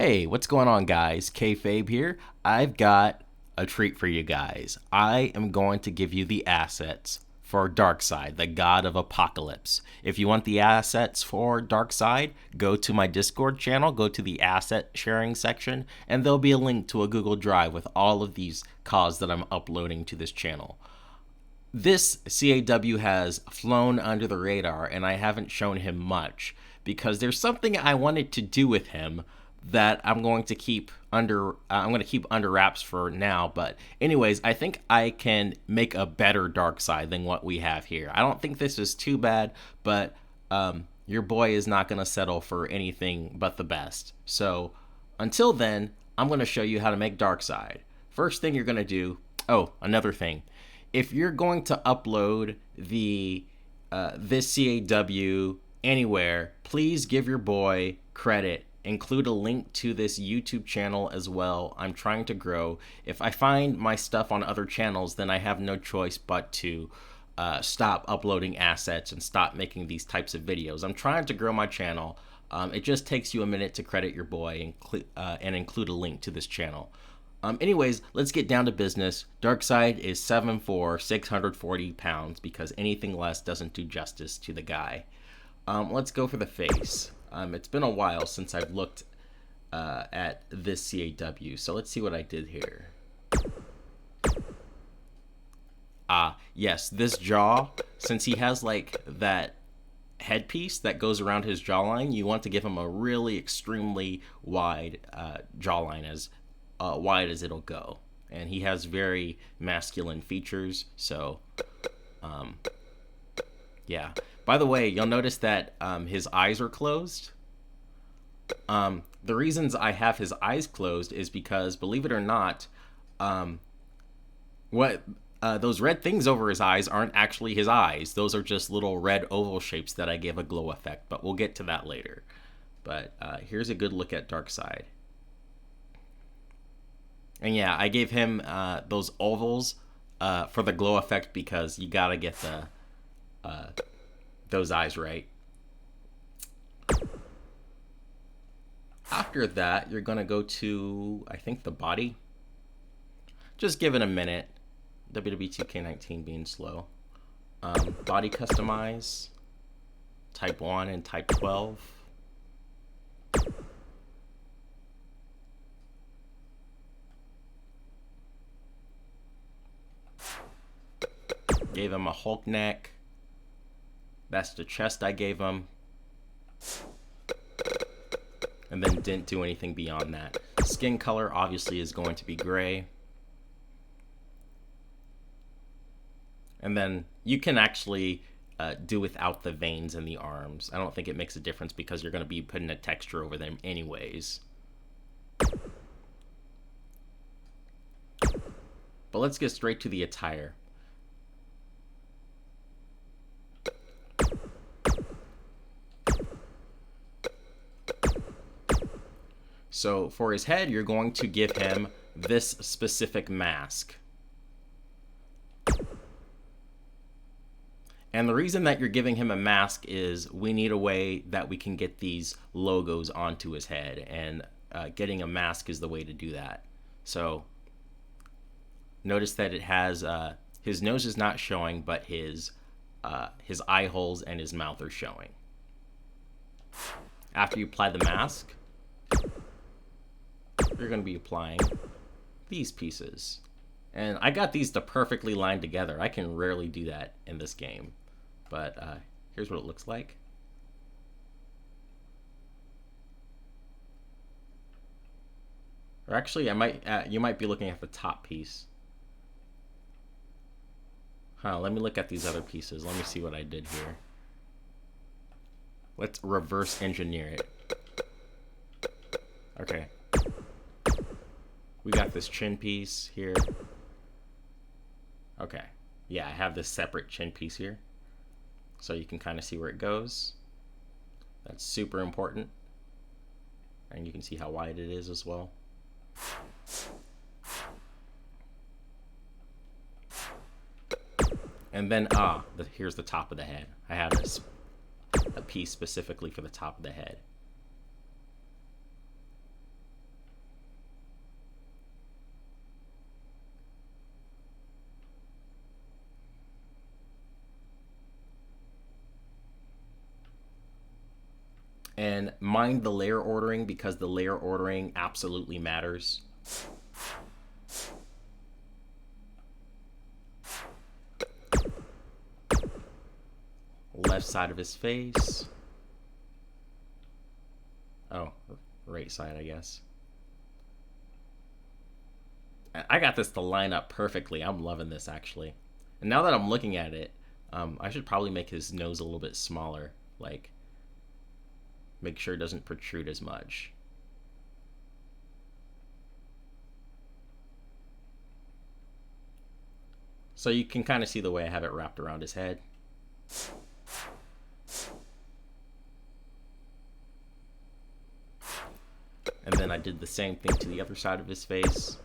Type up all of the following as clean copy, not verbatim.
Hey, what's going on, guys? Kayfabe here. I've got a treat for you guys. I am going to give you the assets for Darkseid, the god of apocalypse. If you want the assets for Darkseid, go to my Discord channel, go to the asset sharing section, and there'll be a link to a Google Drive with all of these CODs that I'm uploading to this channel. This CAW has flown under the radar, and I haven't shown him much because there's something I wanted to do with him that I'm going to keep under wraps for now. But anyways, I think I can make a better Darkseid than what we have here. I don't think this is too bad, but your boy is not going to settle for anything but the best. So until then, I'm going to show you how to make Darkseid. First thing you're going to do, another thing. If you're going to upload this CAW anywhere, please give your boy credit. Include a link to this YouTube channel as well. I'm trying to grow. If I find my stuff on other channels, then I have no choice but to stop uploading assets and stop making these types of videos. I'm trying to grow my channel. It just takes you a minute to credit your boy and include a link to this channel. Anyways, let's get down to business. Darkseid is 7'4", 640 pounds because anything less doesn't do justice to the guy. Let's go for the face. It's been a while since I've looked at this CAW, so let's see what I did here. Yes, this jaw, since he has like that headpiece that goes around his jawline, you want to give him a really extremely wide jawline, as wide as it'll go. And he has very masculine features, so yeah. By the way, you'll notice that his eyes are closed. The reasons I have his eyes closed is because, believe it or not, those red things over his eyes aren't actually his eyes. Those are just little red oval shapes that I gave a glow effect, but we'll get to that later. But here's a good look at Darkseid. And yeah, I gave him those ovals for the glow effect because you gotta get those eyes right. After that, you're gonna go to, I think, the body. Just give it a minute. WWE 2K19 being slow. Body customize, type 1 and type 12. Gave him a Hulk neck. That's the chest I gave him. And then didn't do anything beyond that. Skin color obviously is going to be gray. And then you can actually do without the veins in the arms. I don't think it makes a difference because you're going to be putting a texture over them anyways. But let's get straight to the attire. So for his head, you're going to give him this specific mask. And the reason that you're giving him a mask is we need a way that we can get these logos onto his head, and getting a mask is the way to do that. So notice that it has, his nose is not showing, but his eye holes and his mouth are showing. After you apply the mask, you're going to be applying these pieces. And I got these to perfectly line together. I can rarely do that in this game. But here's what it looks like. Or actually, you might be looking at the top piece. Let me look at these other pieces. Let me see what I did here. Let's reverse engineer it. Okay. We got this chin piece here. Okay. Yeah, I have this separate chin piece here. So you can kind of see where it goes. That's super important. And you can see how wide it is as well. And then, here's the top of the head. I have a piece specifically for the top of the head. And mind the layer ordering, because the layer ordering absolutely matters. Left side of his face. Oh, right side, I guess. I got this to line up perfectly. I'm loving this, actually. And now that I'm looking at it, I should probably make his nose a little bit smaller. Like, make sure it doesn't protrude as much. So you can kind of see the way I have it wrapped around his head. And then I did the same thing to the other side of his face.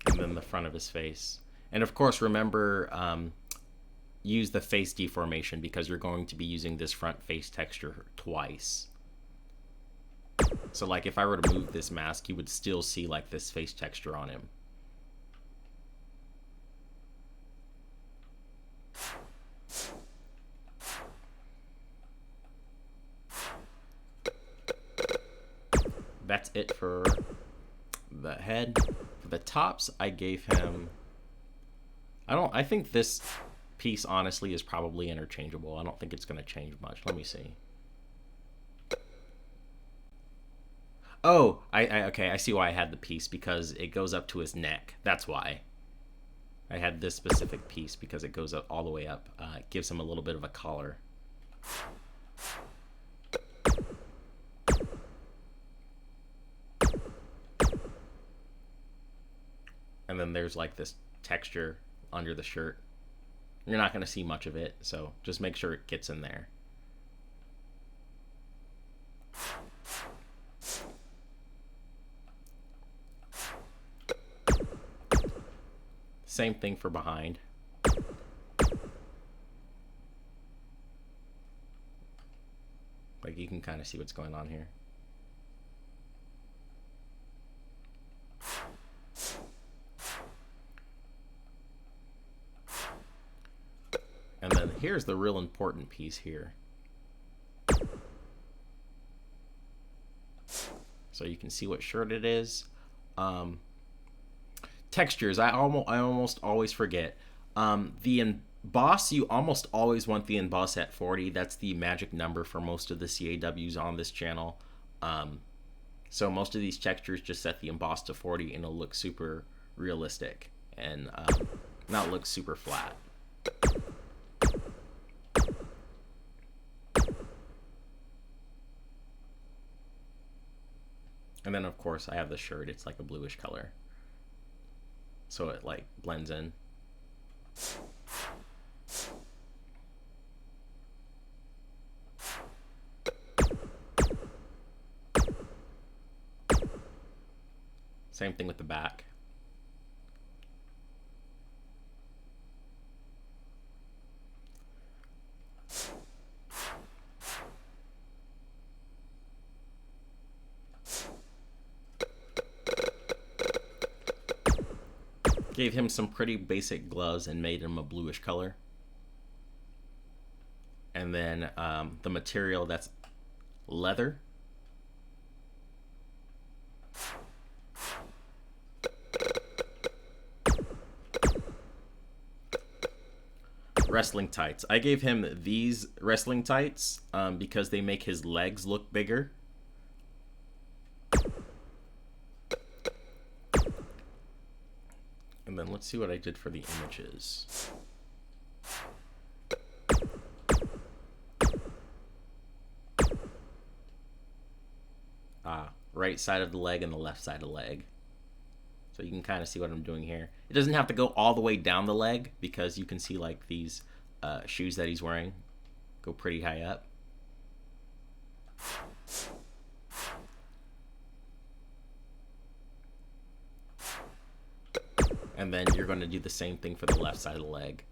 And then the front of his face. And of course, remember, use the face deformation, because you're going to be using this front face texture twice. So like if I were to move this mask, you would still see like this face texture on him. That's it for the head. For the tops, I gave him, I think this piece honestly is probably interchangeable. I don't think it's going to change much. Let me see. Oh, okay, I see why I had the piece, because it goes up to his neck. That's why. I had this specific piece because it goes up all the way up. It gives him a little bit of a collar. And then there's like this texture under the shirt. You're not going to see much of it, so just make sure it gets in there. Same thing for behind. Like you can kind of see what's going on here. And then here's the real important piece here. So you can see what shirt it is. Textures, I almost always forget. The emboss, you almost always want the emboss at 40. That's the magic number for most of the CAWs on this channel. So most of these textures just set the emboss to 40 and it'll look super realistic and not look super flat. And then of course I have the shirt. It's like a bluish color, so it like blends in. Same thing with the back. Gave him some pretty basic gloves and made him a bluish color. And then the material, that's leather. Wrestling tights. I gave him these wrestling tights because they make his legs look bigger. And then let's see what I did for the images. Right side of the leg and the left side of the leg. So you can kind of see what I'm doing here. It doesn't have to go all the way down the leg, because you can see like these shoes that he's wearing go pretty high up. And then you're going to do the same thing for the left side of the leg.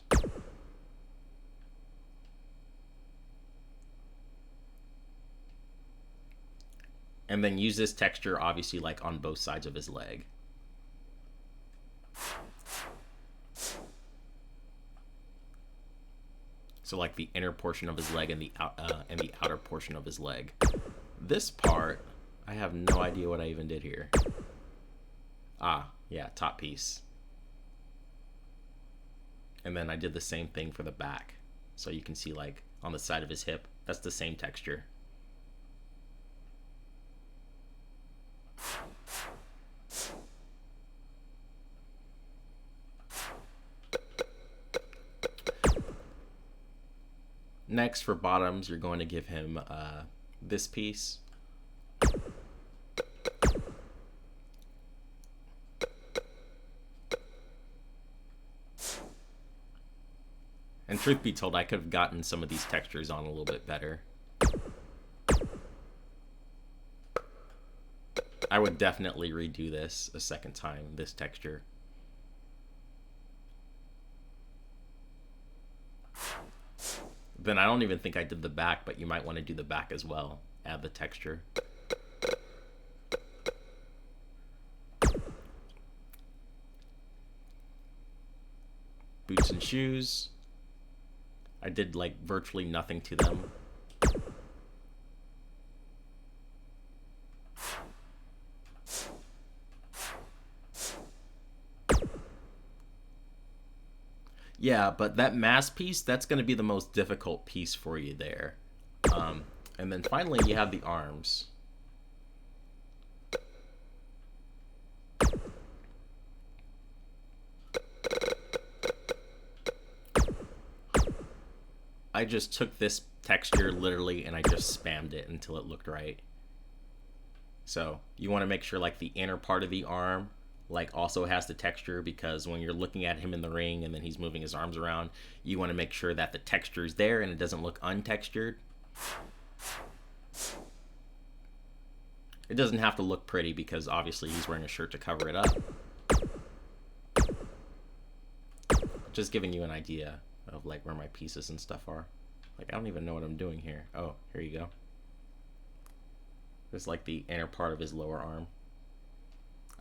And then use this texture, obviously, like on both sides of his leg. So like the inner portion of his leg and the outer portion of his leg. This part, I have no idea what I even did here. Ah, yeah, top piece. And then I did the same thing for the back. So you can see like on the side of his hip, that's the same texture. Next, for bottoms, you're going to give him this piece. And truth be told, I could have gotten some of these textures on a little bit better. I would definitely redo this a second time, this texture. Then I don't even think I did the back, but you might want to do the back as well. Add the texture. Boots and shoes. I did like virtually nothing to them. Yeah, but that mask piece, that's going to be the most difficult piece for you there. And then finally, you have the arms. I just took this texture literally and I just spammed it until it looked right. So you want to make sure like the inner part of the arm like also has the texture, because when you're looking at him in the ring and then he's moving his arms around, you want to make sure that the texture is there and it doesn't look untextured. It doesn't have to look pretty because obviously he's wearing a shirt to cover it up. Just giving you an idea of like where my pieces and stuff are. Like I don't even know what I'm doing here. Oh, here you go. It's like the inner part of his lower arm.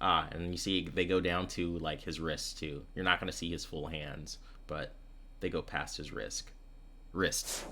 Ah, and you see they go down to like his wrists too. You're not going to see his full hands, but they go past his wrist.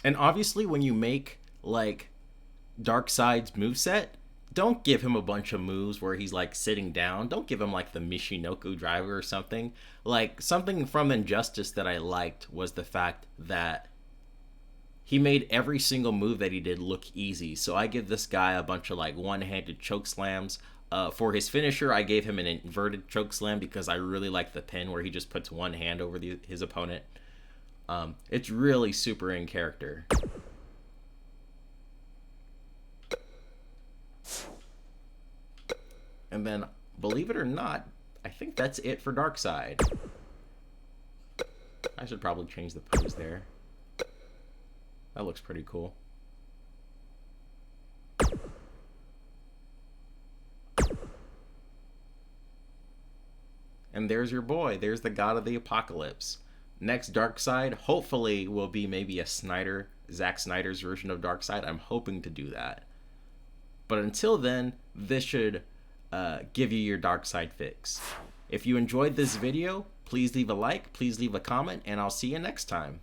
And obviously when you make like Darkseid's moveset, don't give him a bunch of moves where he's like sitting down. Don't give him like the Michinoku driver or something. Like something from Injustice that I liked was the fact that he made every single move that he did look easy. So I give this guy a bunch of like one-handed choke slams. For his finisher, I gave him an inverted choke slam because I really like the pin where he just puts one hand over his opponent. It's really super in character. And then, believe it or not, I think that's it for Darkseid. I should probably change the pose there. That looks pretty cool. And there's your boy. There's the God of the Apocalypse. Next Darkseid, hopefully, will be maybe a Zack Snyder's version of Darkseid. I'm hoping to do that. But until then, this should give you your Darkseid fix. If you enjoyed this video, please leave a like, please leave a comment, and I'll see you next time.